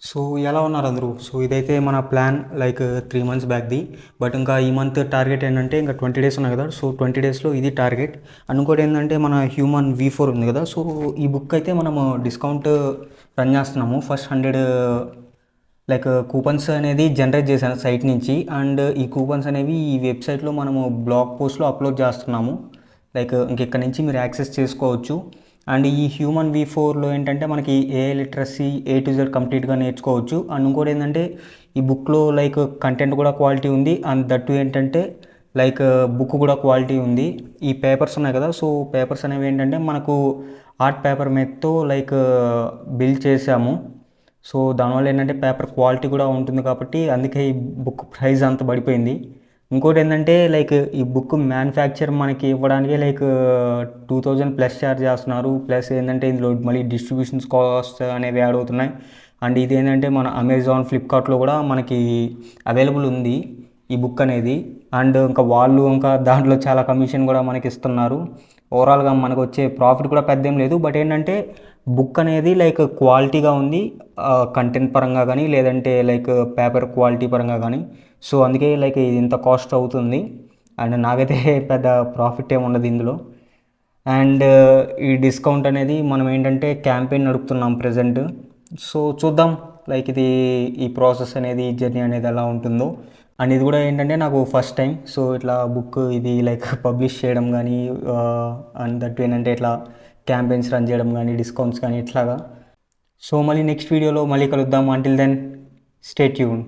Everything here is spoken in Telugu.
సో ఎలా ఉన్నారు అందరూ? సో ఇదైతే మన ప్లాన్ లైక్ 3 మంత్స్ బ్యాక్ది. బట్ ఇంకా ఈ మంత్ టార్గెట్ ఏంటంటే ఇంకా 20 డేస్ ఉన్నాయి కదా. సో 20 డేస్లో ఇది టార్గెట్. అండ్ ఇంకోటి ఏంటంటే మన హ్యూమన్ V4 ఉంది కదా. సో ఈ బుక్ అయితే మనము డిస్కౌంట్ రన్ చేస్తున్నాము. ఫస్ట్ 100 లైక్ కూపన్స్ అనేది జనరేట్ చేశాను సైట్ నుంచి. అండ్ ఈ కూపన్స్ అనేవి ఈ వెబ్సైట్లో మనము బ్లాగ్ పోస్ట్లో అప్లోడ్ చేస్తున్నాము. లైక్ ఇంకెక్కడి నుంచి మీరు యాక్సెస్ చేసుకోవచ్చు. అండ్ ఈ హ్యూమన్ V4లో ఏంటంటే మనకి AI literacy A to Z కంప్లీట్గా నేర్చుకోవచ్చు. అండ్ ఇంకోటి ఏంటంటే ఈ బుక్లో లైక్ కంటెంట్ కూడా క్వాలిటీ ఉంది. అండ్ దట్టు ఏంటంటే లైక్ బుక్ కూడా క్వాలిటీ ఉంది. ఈ పేపర్స్ ఉన్నాయి కదా. సో పేపర్స్ అనేవి ఏంటంటే మనకు ఆర్ట్ పేపర్ మీదతో లైక్ బిల్డ్ చేసాము. సో దానివల్ల ఏంటంటే పేపర్ క్వాలిటీ కూడా ఉంటుంది కాబట్టి అందుకే ఈ బుక్ ప్రైస్ అంత పడిపోయింది. ఇంకోటి ఏంటంటే లైక్ ఈ బుక్ మ్యానుఫ్యాక్చర్ మనకి ఇవ్వడానికి లైక్ 2000 ప్లస్ ఛార్జ్ చేస్తున్నారు. ప్లస్ ఏంటంటే ఇందులో మళ్ళీ డిస్ట్రిబ్యూషన్స్ కాస్ట్ అనేవి యాడ్ అవుతున్నాయి. అండ్ ఇది ఏంటంటే మన అమెజాన్ ఫ్లిప్కార్ట్లో కూడా మనకి అవైలబుల్ ఉంది ఈ బుక్ అనేది. అండ్ ఇంకా వాళ్ళు ఇంకా దాంట్లో చాలా కమిషన్ కూడా మనకి ఇస్తున్నారు. ఓవరాల్గా మనకు వచ్చే ప్రాఫిట్ కూడా పెద్ద ఏం లేదు. బట్ ఏంటంటే బుక్ అనేది లైక్ క్వాలిటీగా ఉంది, కంటెంట్ పరంగా కానీ లేదంటే లైక్ పేపర్ క్వాలిటీ పరంగా కానీ. సో అందుకే లైక్ ఇది ఇంత కాస్ట్ అవుతుంది. అండ్ నాకైతే పెద్ద ప్రాఫిట్ ఏమి ఉండదు ఇందులో. అండ్ ఈ డిస్కౌంట్ అనేది మనం ఏంటంటే క్యాంపెయిన్ నడుపుతున్నాం ప్రజెంట్. సో చూద్దాం లైక్ ఇది ఈ ప్రాసెస్ అనేది ఈ జర్నీ అనేది ఎలా ఉంటుందో. అండ్ ఇది కూడా ఏంటంటే నాకు ఫస్ట్ టైం సో ఇట్లా బుక్ ఇది లైక్ పబ్లిష్ చేయడం కానీ అండ్ దట్ ఏంటంటే ఇట్లా క్యాంపెయిన్స్ రన్ చేయడం కానీ డిస్కౌంట్స్ కానీ ఇట్లాగా. సో మళ్ళీ నెక్స్ట్ వీడియోలో మళ్ళీ కలుద్దాం. Until then stay tune.